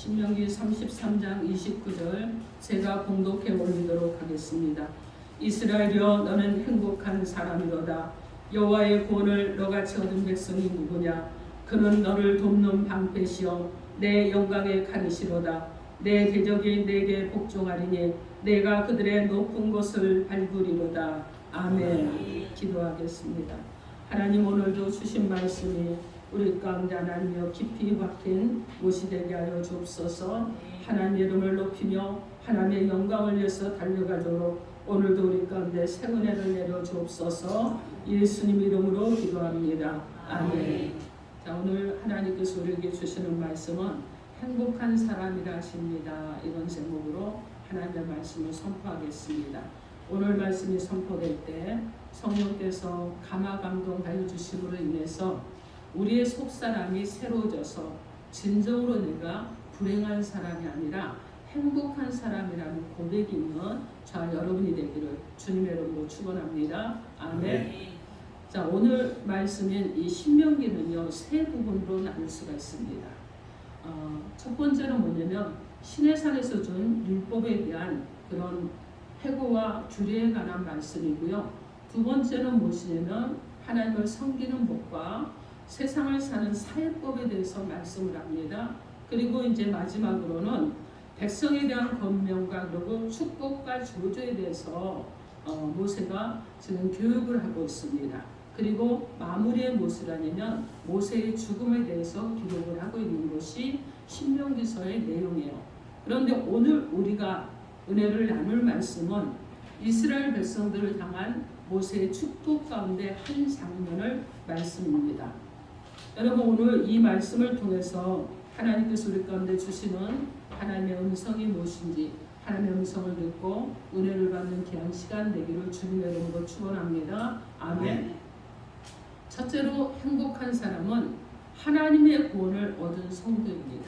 신명기 33장 29절 제가 봉독해 올리도록 하겠습니다. 이스라엘이여 너는 행복한 사람이로다. 여호와의 구원을 너같이 얻은 백성이 누구냐. 그는 너를 돕는 방패시여 내 영광의 가르시로다. 내 대적이 내게 복종하리니 내가 그들의 높은 곳을 밟으리로다. 아멘. 기도하겠습니다. 하나님, 오늘도 주신 말씀이 우리 가운데 하나님여 깊이 박힌 못이 되게 하여 주옵소서. 하나님의 이름을 높이며 하나님의 영광을 위해서 달려가도록 오늘도 우리 가운데 새 은혜를 내려 주옵소서. 예수님 이름으로 기도합니다. 아멘. 자, 오늘 하나님께서 우리에게 주시는 말씀은 행복한 사람이라 하십니다. 이런 제목으로 하나님의 말씀을 선포하겠습니다. 오늘 말씀이 선포될 때 성령께서 감화 감동하여 주심으로 인해서 우리의 속사람이 새로워져서 진정으로 내가 불행한 사람이 아니라 행복한 사람이라는 고백이 있는 자 여러분이 되기를 주님의 이름으로 축원합니다. 아멘. 자, 오늘 말씀인 이 신명기는요 세 부분으로 나눌 수가 있습니다. 첫 번째는 뭐냐면 시내산에서 준 율법에 대한 그런 해고와 규례에 관한 말씀이고요. 두 번째는 무엇이냐면 하나님을 섬기는 법과 세상을 사는 사회법에 대해서 말씀을 합니다. 그리고 이제 마지막으로는 백성에 대한 권면과 그리고 축복과 저주에 대해서 모세가 지금 교육을 하고 있습니다. 그리고 마무리의 무엇이라냐면 모세의 죽음에 대해서 기록을 하고 있는 것이 신명기서의 내용이에요. 그런데 오늘 우리가 은혜를 나눌 말씀은 이스라엘 백성들을 향한 모세의 축복 가운데 한 장면을 말씀입니다. 여러분, 오늘 이 말씀을 통해서 하나님께서 우리 가운데 주시는 하나님의 음성이 무엇인지 하나님의 음성을 듣고 은혜를 받는 귀한 시간 되기를 주님의 이름으로 축원합니다. 아멘. 첫째로 행복한 사람은 하나님의 구원을 얻은 성도입니다.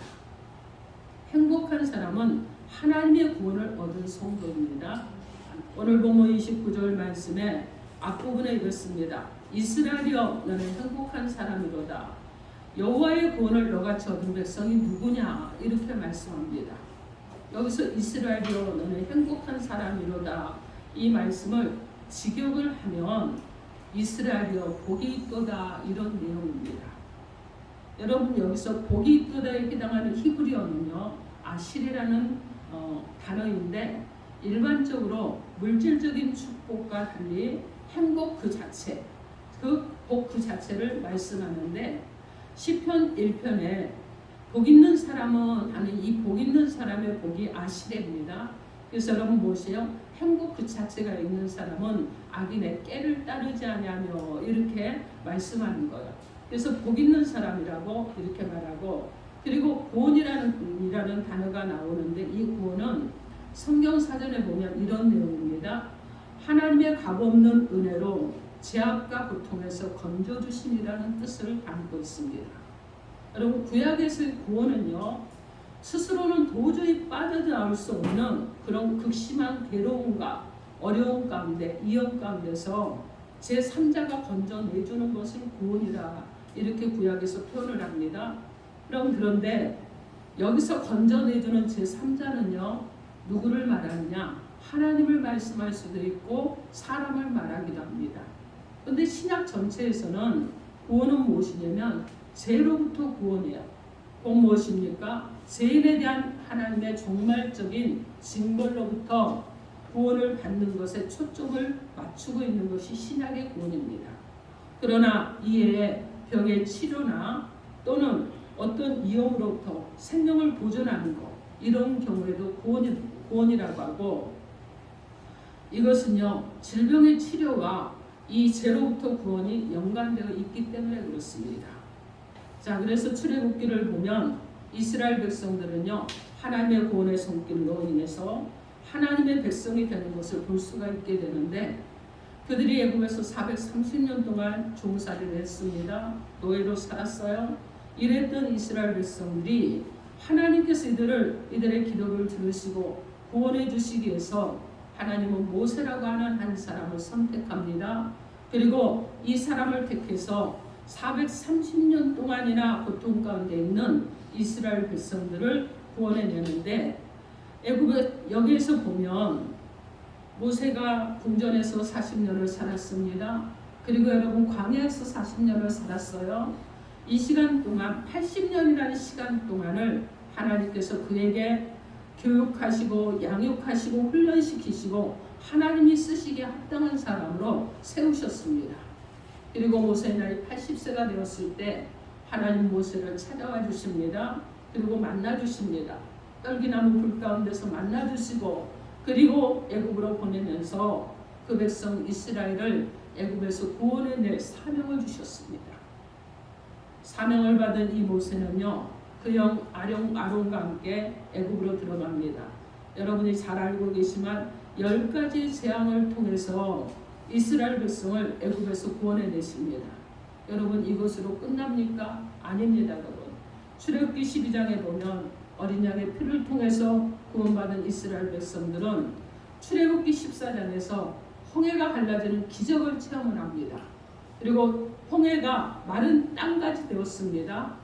행복한 사람은 하나님의 구원을 얻은 성도입니다. 오늘 본문 29절 말씀에 앞부분에 이렇습니다. 이스라엘이여 너는 행복한 사람이로다. 여호와의 구원을 너같이 얻은 백성이 누구냐 이렇게 말씀합니다. 여기서 이스라엘이여 너는 행복한 사람이로다 이 말씀을 직역을 하면 이스라엘이여 복이 있도다 이런 내용입니다. 여러분, 여기서 복이 있도다에 해당하는 히브리어는요 아실이라는 단어인데 일반적으로 물질적인 축복과 달리 행복 그 자체, 그 복 그 자체를 말씀하는데 시편 1편에 복 있는 사람은 하는 이 복 있는 사람의 복이 아시레입니다. 그래서 여러분 보세요. 행복 그 자체가 있는 사람은 악인의 깨를 따르지 아니하며 이렇게 말씀하는 거예요. 그래서 복 있는 사람이라고 이렇게 말하고, 그리고 구원이라는 단어가 나오는데 이 구원은 성경 사전에 보면 이런 내용입니다. 하나님의 값없는 은혜로 죄악과 고통에서 건져주심이라는 뜻을 담고 있습니다. 여러분, 구약에서의 구원은요 스스로는 도저히 빠져나올 수 없는 그런 극심한 괴로움과 어려움 가운데 이역 가운데서 제3자가 건져내주는 것을 구원이라 이렇게 구약에서 표현을 합니다. 그런데 여기서 건져내주는 제3자는요 누구를 말하느냐? 하나님을 말씀할 수도 있고 사람을 말하기도 합니다. 그런데 신약 전체에서는 구원은 무엇이냐면 죄로부터 구원이에요. 그건 무엇입니까? 죄인에 대한 하나님의 종말적인 징벌로부터 구원을 받는 것에 초점을 맞추고 있는 것이 신약의 구원입니다. 그러나 이에 병의 치료나 또는 어떤 위험으로부터 생명을 보존하는 것, 이런 경우에도 구원이라고 하고, 이것은요 질병의 치료와 이 죄로부터 구원이 연관되어 있기 때문에 그렇습니다. 자, 그래서 출애굽기를 보면 이스라엘 백성들은요 하나님의 구원의 손길로 인해서 하나님의 백성이 되는 것을 볼 수가 있게 되는데, 그들이 애굽에서 430년 동안 종살이를 했습니다. 노예로 살았어요. 이랬던 이스라엘 백성들이 하나님께서 이들의 기도를 들으시고 구원해 주시기 위해서 하나님은 모세라고 하는 한 사람을 선택합니다. 그리고 이 사람을 택해서 430년 동안이나 고통 가운데 있는 이스라엘 백성들을 구원해내는데 애굽에 여기에서 보면 모세가 궁전에서 40년을 살았습니다. 그리고 여러분 광야에서 40년을 살았어요. 이 시간 동안 80년이라는 시간 동안을 하나님께서 그에게 교육하시고 양육하시고 훈련시키시고 하나님이 쓰시기에 합당한 사람으로 세우셨습니다. 그리고 모세의 나이 80세가 되었을 때 하나님 모세를 찾아와 주십니다. 그리고 만나 주십니다. 떨기나무 불 가운데서 만나 주시고 그리고 애굽으로 보내면서 그 백성 이스라엘을 애굽에서 구원해낼 사명을 주셨습니다. 사명을 받은 이 모세는요, 그 형 아론과 함께 애굽으로 들어갑니다. 여러분이 잘 알고 계시지만 10가지 재앙을 통해서 이스라엘 백성을 애굽에서 구원해내십니다. 여러분 이것으로 끝납니까? 아닙니다. 여러분 출애굽기 12장에 보면 어린 양의 피를 통해서 구원받은 이스라엘 백성들은 출애굽기 14장에서 홍해가 갈라지는 기적을 체험을 합니다. 그리고 홍해가 마른 땅까지 되었습니다.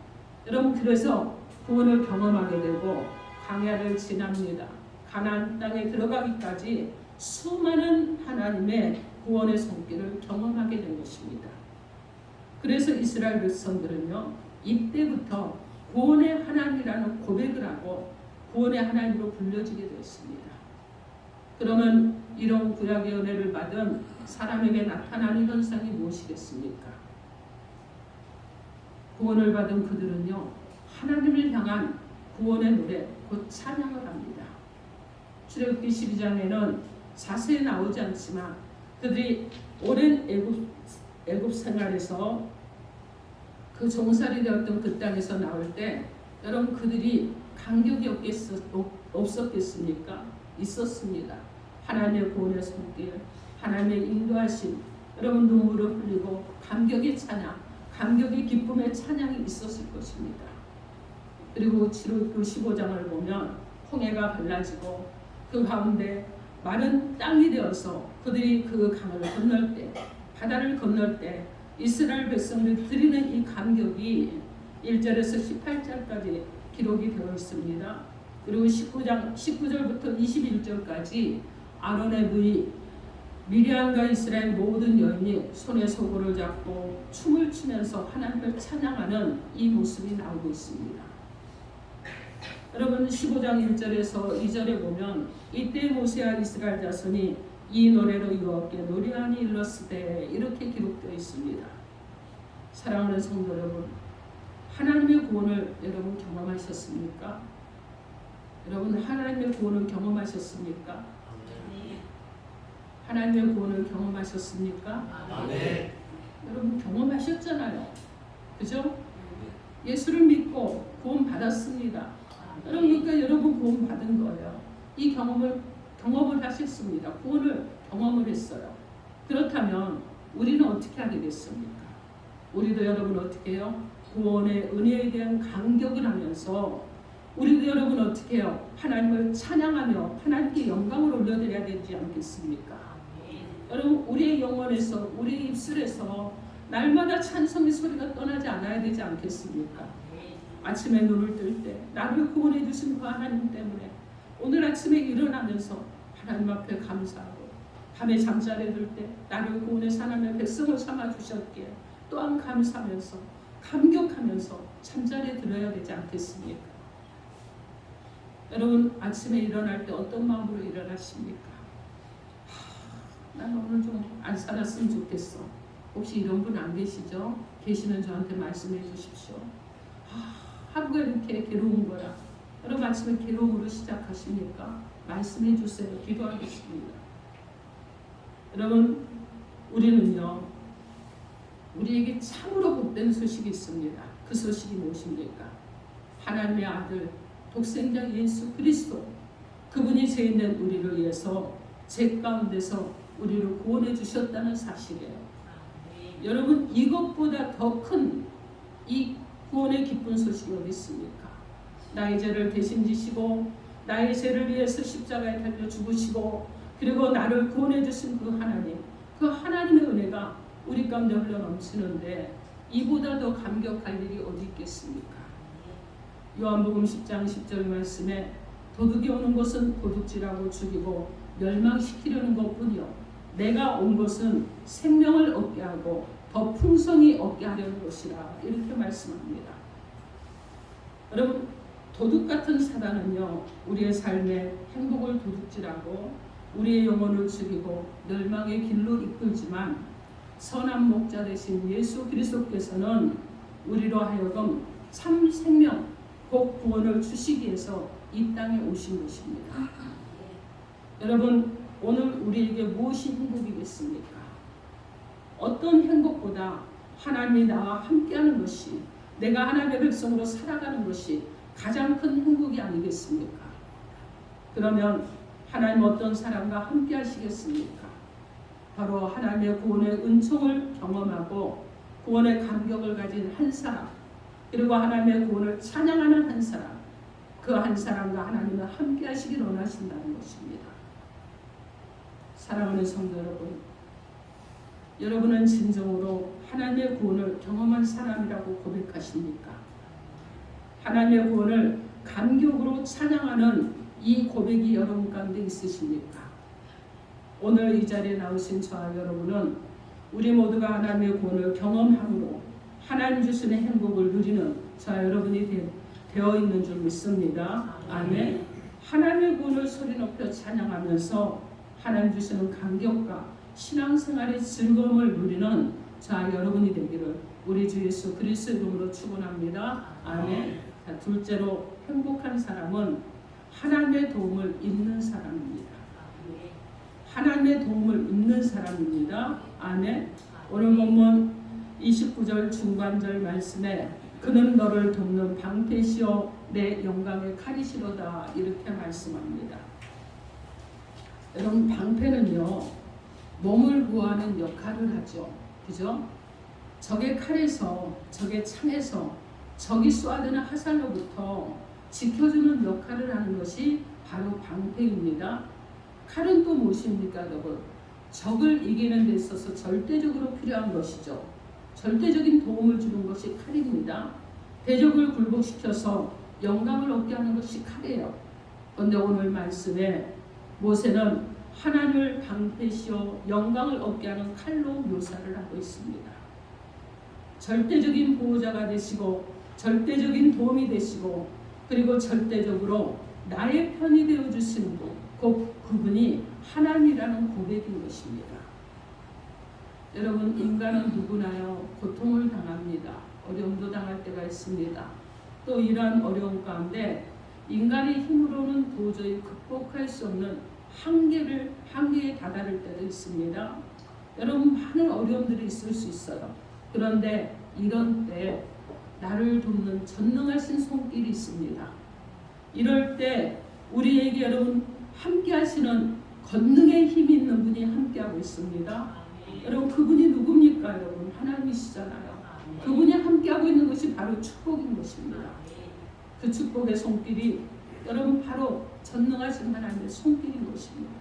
여러분 그래서 구원을 경험하게 되고 광야를 지납니다. 가나안 땅에 들어가기까지 수많은 하나님의 구원의 손길을 경험하게 된 것입니다. 그래서 이스라엘 백성들은요, 이때부터 구원의 하나님이라는 고백을 하고 구원의 하나님으로 불려지게 되었습니다. 그러면 이런 구약의 은혜를 받은 사람에게 나타나는 현상이 무엇이겠습니까? 구원을 받은 그들은요, 하나님을 향한 구원의 노래, 곧 찬양을 합니다. 출애굽기 12장에는 자세히 나오지 않지만 그들이 오랜 애굽 생활에서 그 종살이 되었던 그 땅에서 나올 때 여러분 그들이 간격이 없었겠습니까? 있었습니다. 하나님의 구원의 손길, 하나님의 인도하심, 여러분 눈물을 흘리고 감격의 찬양, 감격의 기쁨의 찬양이 있었을 것입니다. 그리고 그 15장을 보면 홍해가 갈라지고 그 가운데 마른 땅이 되어서 그들이 그 강을 건널 때, 바다를 건널 때 이스라엘 백성들이 드리는 이 감격이 1절에서 18절까지 기록이 되어 있습니다. 그리고 19절부터 21절까지 아론의 부이 미리암과 이스라엘 모든 여인이 손에 소고를 잡고 춤을 추면서 하나님을 찬양하는 이 모습이 나오고 있습니다. 여러분 15장 1절에서 2절에 보면 이때 모세와 이스라엘 자손이 이 노래로 여호와께 노래하니 일렀으되 이렇게 기록되어 있습니다. 사랑하는 성도 여러분, 하나님의 구원을 여러분 경험하셨습니까? 여러분 하나님의 구원을 경험하셨습니까? 하나님의 구원을 경험하셨습니까? 네. 여러분 경험하셨잖아요. 그죠? 예수를 믿고 구원 받았습니다. 그러니까 여러분 구원 받은 거예요. 이 경험을 하셨습니다. 구원을 경험을 했어요. 그렇다면 우리는 어떻게 하게 됐습니까? 우리도 여러분 어떻게 해요? 구원의 은혜에 대한 감격을 하면서 우리도 여러분 어떻게 해요? 하나님을 찬양하며 하나님께 영광을 올려드려야 되지 않겠습니까? 여러분 우리의 영혼에서 우리의 입술에서 날마다 찬송의 소리가 떠나지 않아야 되지 않겠습니까? 아침에 눈을 뜰 때 나를 구원해 주신 그 하나님 때문에 오늘 아침에 일어나면서 하나님 앞에 감사하고 밤에 잠자리에 들 때 나를 구원해서 하나님의 백성을 삼아 주셨기에 또한 감사하면서 감격하면서 잠자리에 들어야 되지 않겠습니까? 여러분 아침에 일어날 때 어떤 마음으로 일어나십니까? 난 오늘 좀 안 살았으면 좋겠어. 혹시 이런 분 안 계시죠? 계시면 저한테 말씀해 주십시오. 하루가 이렇게 괴로운 거야. 여러분 아침에 괴로움으로 시작하십니까? 말씀해 주세요. 기도하겠습니다. 여러분 우리는요, 우리에게 참으로 복된 소식이 있습니다. 그 소식이 무엇입니까? 하나님의 아들 독생자 예수 그리스도, 그분이 죄 있는 우리를 위해서 죄 가운데서 우리를 구원해 주셨다는 사실이에요. 여러분 이것보다 더 큰 이 구원의 기쁜 소식이 어디 있습니까? 나의 죄를 대신 지시고 나의 죄를 위해서 십자가에 달려 죽으시고 그리고 나를 구원해 주신 그 하나님, 그 하나님의 은혜가 우리 가운데 흘러 넘치는데 이보다 더 감격할 일이 어디 있겠습니까? 요한복음 10장 10절 말씀에 도둑이 오는 것은 도둑질하고 죽이고 멸망시키려는 것뿐이요 내가 온 것은 생명을 얻게 하고 더 풍성히 얻게 하려는 것이라 이렇게 말씀합니다. 여러분 도둑 같은 사단은요 우리의 삶에 행복을 도둑질하고 우리의 영혼을 죽이고 멸망의 길로 이끌지만 선한 목자 되신 예수 그리스도께서는 우리로 하여금 참 생명 곧 구원을 주시기 위해서 이 땅에 오신 것입니다. 여러분 오늘 우리에게 무엇이 행복이겠습니까? 어떤 행복보다 하나님이 나와 함께하는 것이 내가 하나님의 백성으로 살아가는 것이 가장 큰 행복이 아니겠습니까? 그러면 하나님 어떤 사람과 함께 하시겠습니까? 바로 하나님의 구원의 은총을 경험하고 구원의 감격을 가진 한 사람 그리고 하나님의 구원을 찬양하는 한 사람 그 한 사람과 하나님은 함께 하시길 원하신다는 것입니다. 사랑하는 성도 여러분, 여러분은 진정으로 하나님의 구원을 경험한 사람이라고 고백하십니까? 하나님의 구원을 감격으로 찬양하는 이 고백이 여러분 가운데 있으십니까? 오늘 이 자리에 나오신 저와 여러분은 우리 모두가 하나님의 구원을 경험함으로 하나님 주시는 행복을 누리는 저와 여러분이 되어 있는 줄 믿습니다. 아멘. 하나님의 구원을 소리 높여 찬양하면서 하나님 주시는 감격과 신앙생활의 즐거움을 누리는 저와 여러분이 되기를 우리 주 예수 그리스도 이름으로 축원합니다. 아멘. 자, 둘째로 행복한 사람은 하나님의 도움을 입는 사람입니다. 하나님의 도움을 입는 사람입니다. 아멘. 오늘 본문 29절 중반절 말씀에 그는 너를 돕는 방패시요 내 영광의 칼이시로다 이렇게 말씀합니다. 여러분 방패는요 몸을 구하는 역할을 하죠. 그죠? 적의 칼에서 적의 창에서 적이 쏘아드는 화살로부터 지켜주는 역할을 하는 것이 바로 방패입니다. 칼은 또 무엇입니까 여러분? 적을 이기는 데 있어서 절대적으로 필요한 것이죠. 절대적인 도움을 주는 것이 칼입니다. 대적을 굴복시켜서 영광을 얻게 하는 것이 칼이에요. 그런데 오늘 말씀에 모세는 하나님을 방패시어 영광을 얻게 하는 칼로 묘사를 하고 있습니다. 절대적인 보호자가 되시고 절대적인 도움이 되시고 그리고 절대적으로 나의 편이 되어주시는 분 곧 그분이 하나님이라는 고백인 것입니다. 여러분 인간은 누구나요 고통을 당합니다. 어려움도 당할 때가 있습니다. 또 이러한 어려움 가운데 인간의 힘으로는 도저히 극복할 수 없는 한계에 다다를 때도 있습니다. 여러분 많은 어려움들이 있을 수 있어요. 그런데 이런 때 나를 돕는 전능하신 손길이 있습니다. 이럴 때 우리에게 여러분 함께 하시는 권능의 힘이 있는 분이 함께하고 있습니다. 여러분 그분이 누굽니까? 여러분 하나님이시잖아요. 그분이 함께하고 있는 것이 바로 축복인 것입니다. 그 축복의 손길이 여러분 바로 전능하신 하나님의 손길인 것입니다.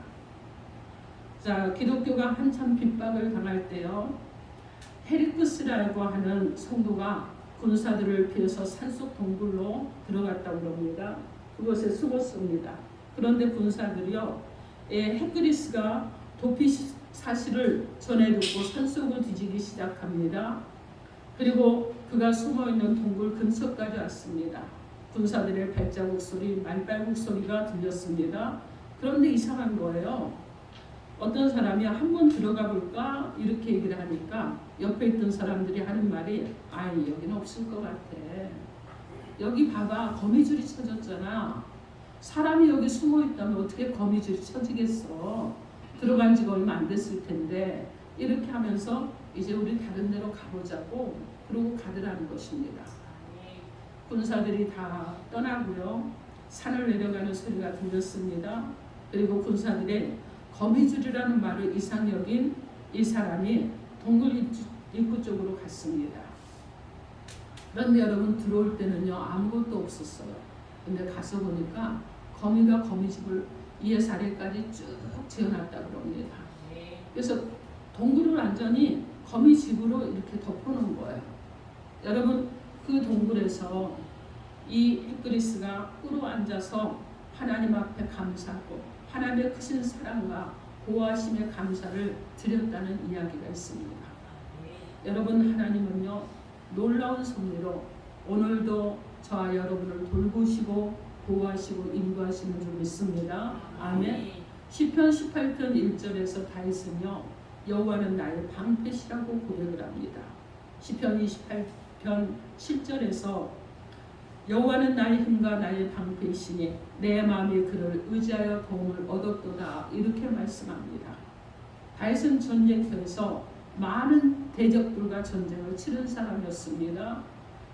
자, 기독교가 한참 핍박을 당할 때요 헤리크스라고 하는 성도가 군사들을 피해서 산속 동굴로 들어갔다고 합니다. 그곳에 숨었습니다. 그런데 군사들이요 헤크리스가 도피 사실을 전해 듣고 산속을 뒤지기 시작합니다. 그리고 그가 숨어있는 동굴 근처까지 왔습니다. 군사들의 발자국 소리, 말발굽 소리가 들렸습니다. 그런데 이상한 거예요. 어떤 사람이 한번 들어가 볼까 이렇게 얘기를 하니까 옆에 있던 사람들이 하는 말이 여기는 없을 것 같아. 여기 봐봐 거미줄이 쳐졌잖아. 사람이 여기 숨어있다면 어떻게 거미줄이 쳐지겠어. 들어간 지가 얼마 안 됐을 텐데 이렇게 하면서 이제 우리 다른 데로 가보자고 그러고 가더라는 것입니다. 군사들이 다 떠나고요. 산을 내려가는 소리가 들렸습니다. 그리고 군사들의 거미줄이라는 말을 이상 여긴 이 사람이 동굴 입구 쪽으로 갔습니다. 그런데 여러분 들어올 때는요 아무것도 없었어요. 근데 가서 보니까 거미가 거미집을 위에서 아래까지 쭉 지어놨다고 합니다. 그래서 동굴을 완전히 거미집으로 이렇게 덮어놓은 거예요. 여러분 그 동굴에서 이 햇그리스가 꿇어 앉아서 하나님 앞에 감사하고 하나님의 크신 사랑과 보호하심에 감사를 드렸다는 이야기가 있습니다. 여러분, 하나님은요 놀라운 섭리로 오늘도 저와 여러분을 돌보시고 보호하시고 인도하시는 줄 믿습니다. 아멘. 시편 18편 1절에서 다윗은요 여호와는 나의 방패시라고 고백을 합니다. 시편 28편 7절에서 여호와는 나의 힘과 나의 방패이시니 내 마음이 그를 의지하여 도움을 얻었도다, 이렇게 말씀합니다. 다윗은 전쟁터에서 많은 대적들과 전쟁을 치른 사람이었습니다.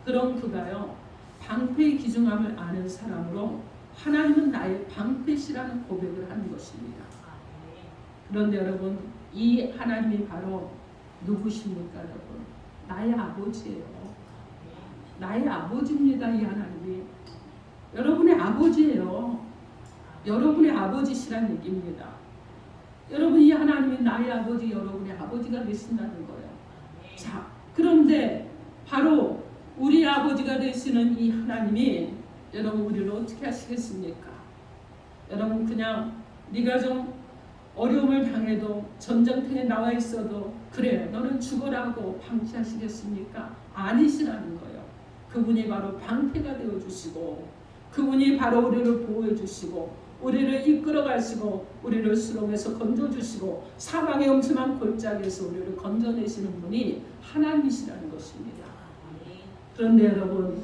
그런 그가요 방패의 귀중함을 아는 사람으로 하나님은 나의 방패시라는 고백을 하는 것입니다. 그런데 여러분, 이 하나님이 바로 누구십니까? 여러분, 나의 아버지예요. 나의 아버지입니다. 이 하나님이 여러분의 아버지예요. 여러분의 아버지시란 얘기입니다. 여러분, 이 하나님이 나의 아버지, 여러분의 아버지가 되신다는 거예요. 자, 그런데 바로 우리 아버지가 되시는 이 하나님이 여러분 우리를 어떻게 하시겠습니까? 여러분, 그냥 네가 좀 어려움을 당해도 전쟁터에 나와 있어도 그래 너는 죽어라고 방치하시겠습니까? 아니시라는 거예요. 그분이 바로 방패가 되어주시고 그분이 바로 우리를 보호해주시고 우리를 이끌어가시고 우리를 수렁에서 건져주시고 사망의 엄청난 골짜기에서 우리를 건져내시는 분이 하나님이시라는 것입니다. 그런데 여러분,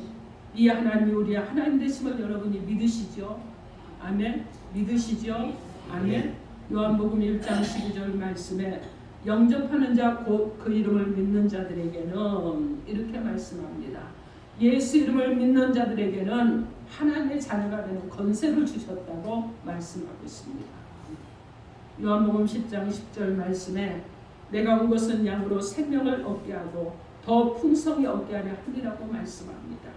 이 하나님이 우리의 하나님 되심을 여러분이 믿으시죠? 아멘. 믿으시죠? 아멘. 요한복음 1장 12절 말씀에 영접하는 자 곧 그 이름을 믿는 자들에게는 이렇게 말씀합니다. 예수 이름을 믿는 자들에게는 하나님의 자녀가 되는 권세를 주셨다고 말씀하고 있습니다. 요한복음 10장 10절 말씀에 내가 온 것은 양으로 생명을 얻게 하고 더 풍성히 얻게 하려 함이라고 말씀합니다.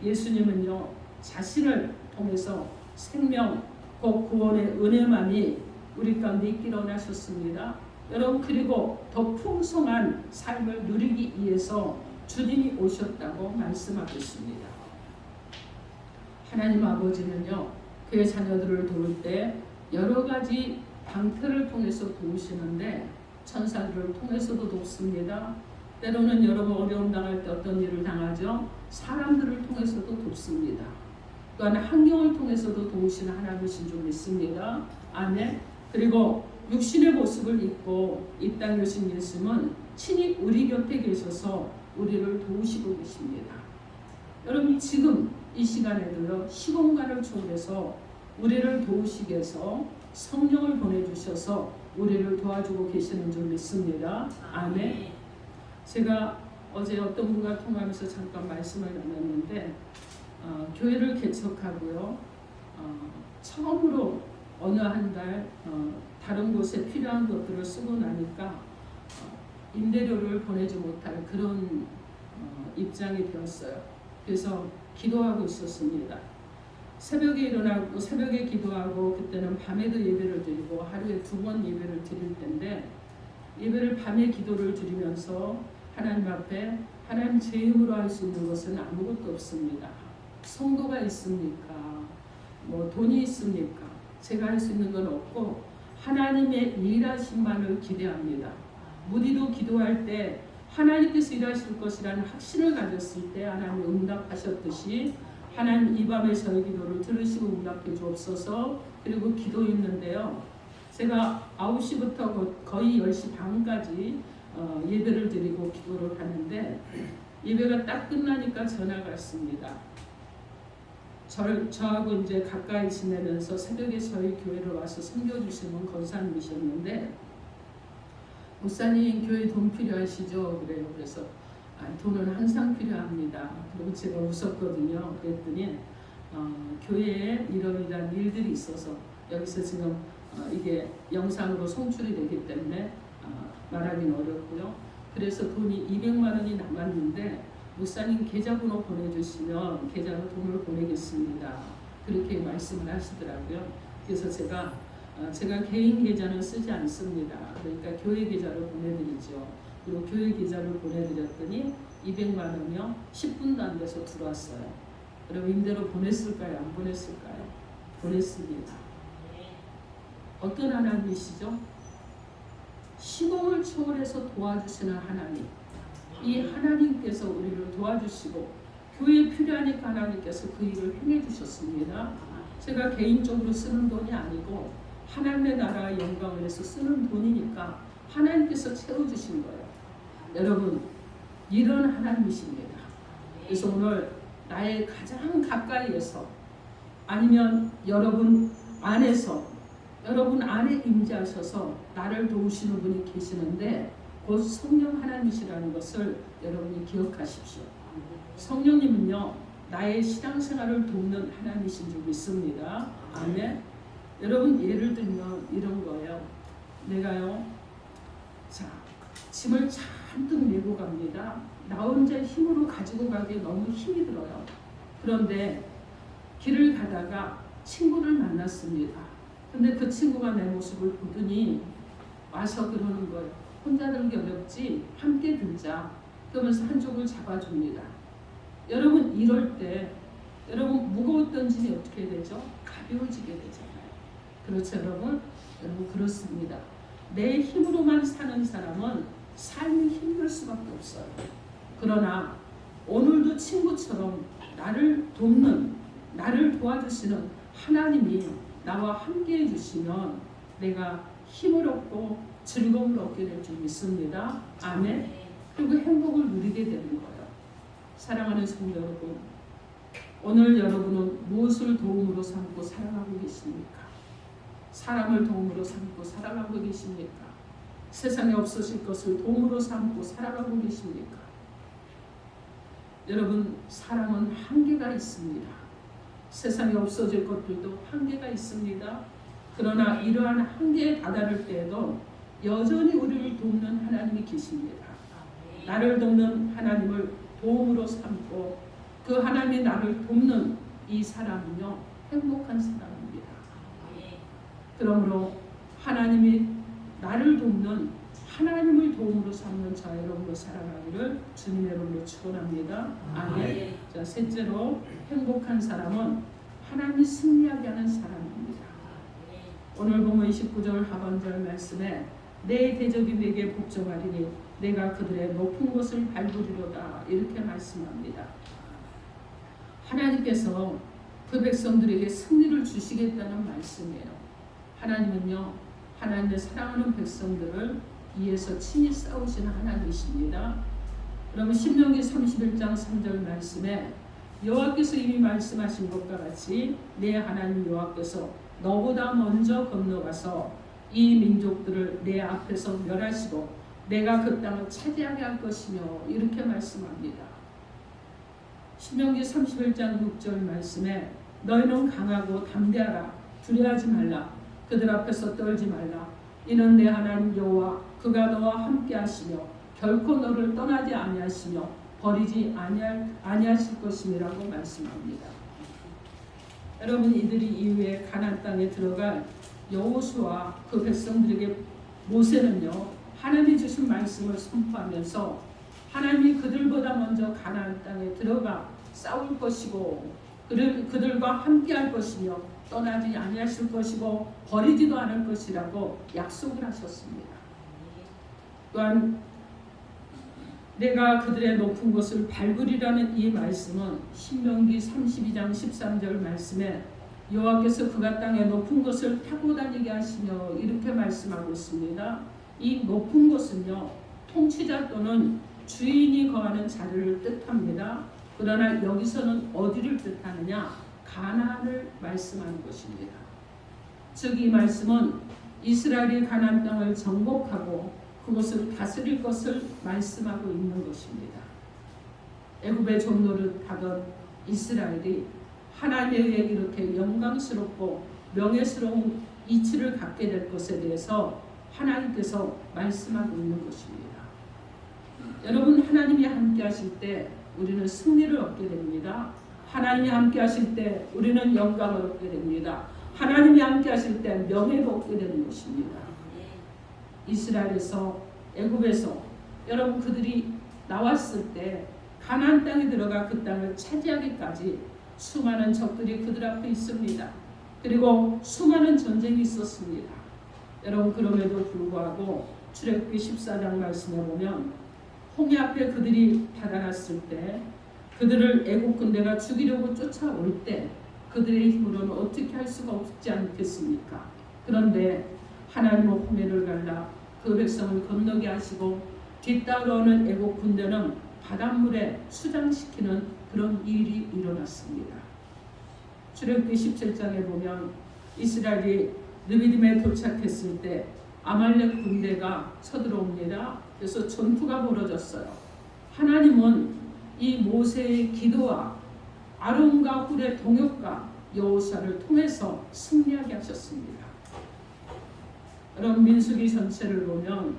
예수님은요 자신을 통해서 생명 곧 구원의 은혜만이 우리 가운데 있기를 원하셨습니다. 여러분, 그리고 더 풍성한 삶을 누리기 위해서 주님이 오셨다고 말씀하고 있습니다. 하나님 아버지는요 그의 자녀들을 도울 때 여러 가지 방패를 통해서 도우시는데 천사들을 통해서도 돕습니다. 때로는 여러분 어려움 당할 때 어떤 일을 당하죠? 사람들을 통해서도 돕습니다. 또한 환경을 통해서도 도우시는 하나님이신 줄 믿습니다. 아멘. 그리고 육신의 모습을 입고 이 땅에 오신 예수님은 친히 우리 곁에 계셔서 우리를 도우시고 계십니다. 여러분, 지금 이 시간에도요 시공간을 초월해서 우리를 도우시기 위해서 성령을 보내주셔서 우리를 도와주고 계시는 줄 믿습니다. 아멘. 제가 어제 어떤 분과 통화하면서 잠깐 말씀을 나눴는데 교회를 개척하고요 처음으로 어느 한 달 다른 곳에 필요한 것들을 쓰고 나니까 임대료를 보내지 못할 그런 입장이 되었어요. 그래서 기도하고 있었습니다. 새벽에 일어나고 새벽에 기도하고 그때는 밤에도 예배를 드리고 하루에 2번 예배를 드릴 텐데 예배를 밤에 기도를 드리면서 하나님 앞에 하나님 제 힘으로 할 수 있는 것은 아무것도 없습니다. 성도가 있습니까? 뭐 돈이 있습니까? 제가 할 수 있는 건 없고 하나님의 일하심만을 기대합니다. 무디도 기도할 때 하나님께서 일하실 것이라는 확신을 가졌을 때 하나님 응답하셨듯이 하나님 이 밤에 저의 기도를 들으시고 응답해 주옵소서. 그리고 기도했는데요. 제가 9시부터 거의 10시 반까지 예배를 드리고 기도를 하는데 예배가 딱 끝나니까 전화가 왔습니다. 저하고 이제 가까이 지내면서 새벽에 저희 교회를 와서 섬겨주시는 권사님이셨는데 목사님 교회 돈 필요하시죠? 그래요. 그래서 돈은 항상 필요합니다. 그리고 제가 웃었거든요. 그랬더니 교회에 이러이러한 일들이 있어서 여기서 지금 이게 영상으로 송출이 되기 때문에 말하기는 어렵고요. 그래서 돈이 200만 원이 남았는데 목사님 계좌번호 보내주시면 계좌로 돈을 보내겠습니다. 그렇게 말씀을 하시더라고요. 그래서 제가 개인 계좌는 쓰지 않습니다. 그러니까 교회 계좌로 보내드리죠. 그리고 교회 계좌를 보내드렸더니 200만 원이요 10분도 안 돼서 들어왔어요. 여러분 임대로 보냈을까요? 안 보냈을까요? 보냈습니다. 어떤 하나님이시죠? 시공을 초월해서 도와주시는 하나님. 이 하나님께서 우리를 도와주시고 교회에 필요하니까 하나님께서 그 일을 행해 주셨습니다. 제가 개인적으로 쓰는 돈이 아니고 하나님의 나라의 영광을 위해서 쓰는 돈이니까 하나님께서 채워주신 거예요. 여러분 이런 하나님이십니다. 그래서 오늘 나의 가장 가까이에서 아니면 여러분 안에서 여러분 안에 임재하셔서 나를 도우시는 분이 계시는데 곧 성령 하나님이시라는 것을 여러분이 기억하십시오. 성령님은요 나의 신앙생활을 돕는 하나님이신 줄 믿습니다. 아멘. 여러분 예를 들면 이런 거예요. 내가요 자 짐을 잔뜩 메고 갑니다. 나 혼자 힘으로 가지고 가기에 너무 힘이 들어요. 그런데 길을 가다가 친구를 만났습니다. 근데 그 친구가 내 모습을 보더니 와서 그러는 거예요. 혼자 들기 어렵지 함께 들자. 그러면서 한쪽을 잡아줍니다. 여러분 이럴 때 여러분 무거웠던 짐이 어떻게 되죠? 가벼워지게 되잖아요. 그렇죠 여러분? 여러분 그렇습니다. 내 힘으로만 사는 사람은 삶이 힘들 수밖에 없어요. 그러나 오늘도 친구처럼 나를 돕는 나를 도와주시는 하나님이 나와 함께 해주시면 내가 힘을 얻고 즐거움을 얻게 될 줄 믿습니다. 아멘. 그리고 행복을 누리게 되는 거예요. 사랑하는 성도 여러분, 오늘 여러분은 무엇을 도움으로 삼고 살아가고 계십니까? 사람을 도움으로 삼고 살아가고 계십니까? 세상에 없어질 것을 도움으로 삼고 살아가고 계십니까? 여러분 사랑은 한계가 있습니다. 세상에 없어질 것들도 한계가 있습니다. 그러나 이러한 한계에 다다를 때에도 여전히 우리를 돕는 하나님이 계십니다. 나를 돕는 하나님을 도움으로 삼고 그 하나님이 나를 돕는 이 사람은요 행복한 사람입니다. 그러므로 하나님이 나를 돕는 하나님을 도움으로 삼는 저 여러분으로 살아가기를 주님의 이름으로 축원합니다. 아멘. 자, 셋째로 행복한 사람은 하나님이 승리하게 하는 사람입니다. 오늘 본문 29절 하반절 말씀에 내 대적이 내게 복종하리니 내가 그들의 높은 곳을 밟으리로다 이렇게 말씀합니다. 하나님께서 그 백성들에게 승리를 주시겠다는 말씀이에요. 하나님은요 하나님의 사랑하는 백성들을 위해서 친히 싸우시는 하나님이십니다. 그러면 신명기 31장 3절 말씀에 여호와께서 이미 말씀하신 것과 같이 내 하나님 여호와께서 너보다 먼저 건너가서 이 민족들을 내 앞에서 멸하시고 내가 그 땅을 차지하게 할 것이며 이렇게 말씀합니다. 신명기 31장 6절 말씀에 너희는 강하고 담대하라 두려워하지 말라 그들 앞에서 떨지 말라 이는 내 하나님 여호와 그가 너와 함께 하시며 결코 너를 떠나지 아니하시며 버리지 아니하실 것임이라고 말씀합니다. 여러분 이들이 이후에 가나안 땅에 들어갈 여호수아 그 백성들에게 모세는요 하나님이 주신 말씀을 선포하면서 하나님이 그들보다 먼저 가나안 땅에 들어가 싸울 것이고 그들과 함께 할 것이며 떠나지 아니하실 것이고 버리지도 않을 것이라고 약속을 하셨습니다. 또한 내가 그들의 높은 곳을 밟으리라는 이 말씀은 신명기 32장 13절 말씀에 여호와께서 그가 땅의 높은 곳을 타고 다니게 하시며 이렇게 말씀하고 있습니다. 이 높은 곳은요 통치자 또는 주인이 거하는 자리를 뜻합니다. 그러나 여기서는 어디를 뜻하느냐? 가나안을 말씀하는 것입니다. 즉 이 말씀은 이스라엘이 가나안 땅을 정복하고 그것을 다스릴 것을 말씀하고 있는 것입니다. 애굽의 종노릇 하던 이스라엘이 하나님에 의해 이렇게 영광스럽고 명예스러운 이치를 갖게 될 것에 대해서 하나님께서 말씀하고 있는 것입니다. 여러분 하나님이 함께 하실 때 우리는 승리를 얻게 됩니다. 하나님이 함께 하실 때 우리는 영광을 얻게 됩니다. 하나님이 함께 하실 때 명예를 얻게 되는 것입니다. 이스라엘에서 애굽에서 여러분 그들이 나왔을 때 가나안 땅에 들어가 그 땅을 차지하기까지 수많은 적들이 그들 앞에 있습니다. 그리고 수많은 전쟁이 있었습니다. 여러분, 그럼에도 불구하고 출애굽기 14장 말씀에 보면 홍해 앞에 그들이 다다랐을 때, 그들을 애국 군대가 죽이려고 쫓아올 때 그들의 힘으로는 어떻게 할 수가 없지 않겠습니까? 그런데 하나님은 홍해를 갈라 그 백성을 건너게 하시고 뒤따라오는 애국 군대는 바닷물에 수장시키는 그런 일이 일어났습니다. 출애굽기 17장에 보면 이스라엘이 르비딤에 도착했을 때 아말렉 군대가 쳐들어옵니다. 그래서 전투가 벌어졌어요. 하나님은 이 모세의 기도와 아론과 훌의 동역과 여호수아를 통해서 승리하게 하셨습니다. 그럼 민수기 전체를 보면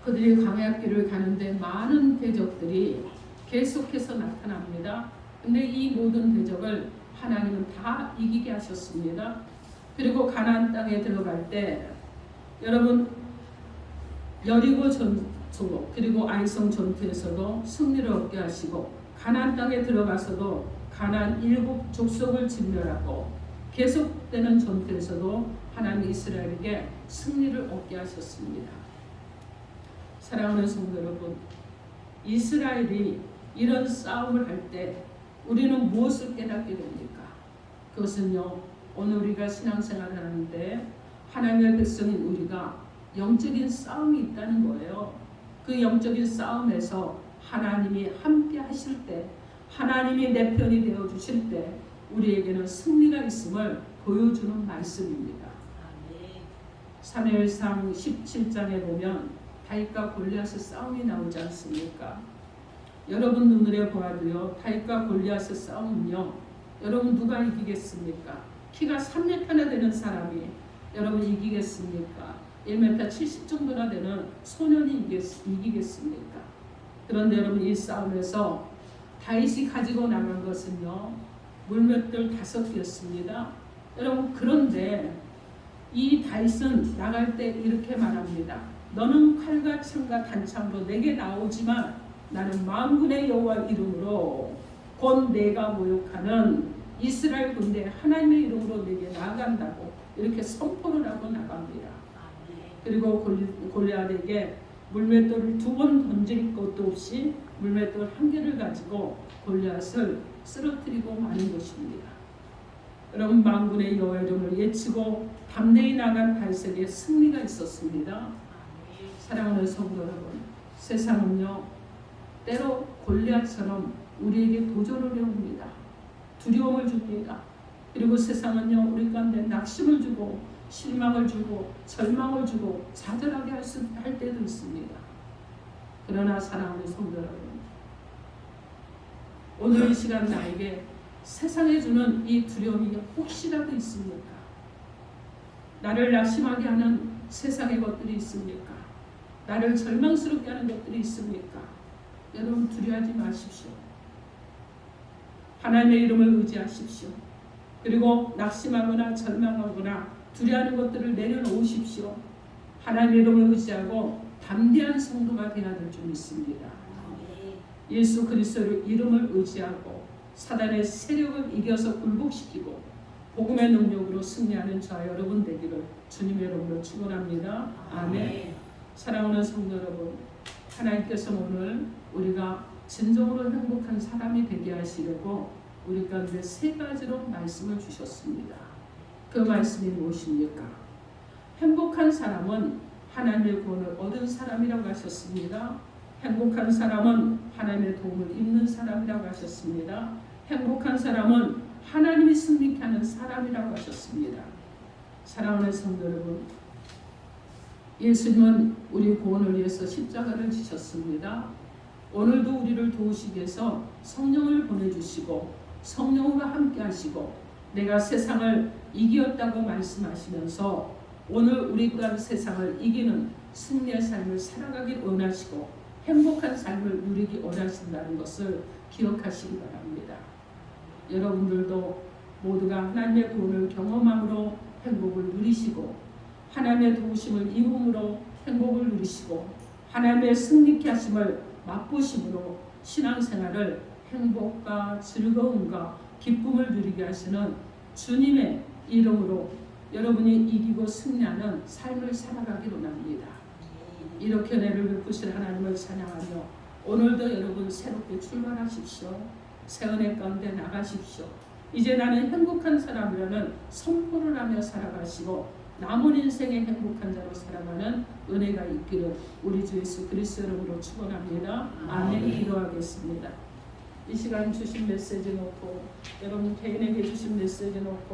그들이 광야길을 가는데 많은 대적들이 계속해서 나타납니다. 근데 이 모든 대적을 하나님은 다 이기게 하셨습니다. 그리고 가나안 땅에 들어갈 때 여러분, 여리고 전투 그리고 아이성 전투에서도 승리를 얻게 하시고, 가나안 땅에 들어가서도 가나안 7 족속을 진멸하고, 계속되는 전투에서도 하나님 이스라엘에게 승리를 얻게 하셨습니다. 사랑하는 성도 여러분, 이스라엘이 이런 싸움을 할 때 우리는 무엇을 깨닫게 됩니까? 그것은요, 오늘 우리가 신앙생활을 하는데 하나님의 백성인 우리가 영적인 싸움이 있다는 거예요. 그 영적인 싸움에서 하나님이 함께 하실 때, 하나님이 내 편이 되어 주실 때 우리에게는 승리가 있음을 보여주는 말씀입니다. 사무엘상 17장에 보면 다윗과 골리앗의 싸움이 나오지 않습니까? 여러분 눈으로 보아도요, 다윗과 골리앗의 싸움은요, 여러분 누가 이기겠습니까? 키가 3m나 되는 사람이 여러분 이기겠습니까? 1m 70 정도나 되는 소년이 이기겠습니까? 그런데 여러분, 이 싸움에서 다윗이 가지고 나간 것은요, 물맷돌 5개였습니다. 여러분, 그런데 이 다윗은 나갈 때 이렇게 말합니다. 너는 칼과 창과 단창으로 내게 나오지만 나는 만군의 여호와 이름으로 곧 내가 모욕하는 이스라엘 군대 하나님의 이름으로 내게 나아간다고 이렇게 선포를 하고 나갑니다. 그리고 골리앗에게 물맷돌을 2번 던질 것도 없이 물맷돌 1개를 가지고 골리앗을 쓰러뜨리고 마는 것입니다. 여러분, 만군의 여호와 이름을 외치고 담대히 나간 다윗에게 승리가 있었습니다. 사랑하는 성도 여러분, 세상은요, 때로 골리앗처럼 우리에게 도전을 해옵니다. 두려움을 줍니다. 그리고 세상은요, 우리 가운데 낙심을 주고 실망을 주고 절망을 주고 좌절하게 할 때도 있습니다. 그러나 사랑하는 성도 여러분, 오늘 이 시간 나에게 세상에 주는 이 두려움이 혹시라도 있습니까? 나를 낙심하게 하는 세상의 것들이 있습니까? 나를 절망스럽게 하는 것들이 있습니까? 여러분, 두려워하지 마십시오. 하나님의 이름을 의지하십시오. 그리고 낙심하거나 절망하거나 두려워하는 것들을 내려놓으십시오. 하나님의 이름을 의지하고 담대한 성도가 되어야 될 줄 믿습니다. 예수 그리스도의 이름을 의지하고 사단의 세력을 이겨서 굴복시키고 복음의 능력으로 승리하는 저와 여러분 되기를 주님의 이름으로 축원합니다. 아멘. 사랑하는 성도 여러분, 하나님께서 오늘 우리가 진정으로 행복한 사람이 되게 하시려고 우리 가운데 3가지로 말씀을 주셨습니다. 그 말씀이 무엇입니까? 행복한 사람은 하나님의 구원을 얻은 사람이라고 하셨습니다. 행복한 사람은 하나님의 도움을 입는 사람이라고 하셨습니다. 행복한 사람은 하나님이 승리케 하는 사람이라고 하셨습니다. 사랑하는 성도 여러분, 예수님은 우리 구원을 위해서 십자가를 지셨습니다. 오늘도 우리를 도우시기 위해서 성령을 보내주시고 성령으로 함께 하시고 내가 세상을 이겼다고 말씀하시면서 오늘 우리 또한 세상을 이기는 승리의 삶을 살아가길 원하시고 행복한 삶을 누리기 원하신다는 것을 기억하시기 바랍니다. 여러분들도 모두가 하나님의 구원을 경험함으로 행복을 누리시고 하나님의 도우심을 입음으로 행복을 누리시고 하나님의 승리케 하심을 맛보심으로 신앙생활을 행복과 즐거움과 기쁨을 누리게 하시는 주님의 이름으로 여러분이 이기고 승리하는 삶을 살아가기로 합니다. 이렇게 은혜를 베푸실 하나님을 찬양하며 오늘도 여러분 새롭게 출발하십시오. 새 은혜 가운데 나가십시오. 이제 나는 행복한 사람이라는 선포를 하며 살아가시고 남은 인생의 행복한 자로 살아가는 은혜가 있기를 우리 주 예수 그리스도 이름으로 축원합니다. 아멘. 기도하겠습니다. 이 시간 주신 메시지 놓고 여러분 개인에게 주신 메시지 놓고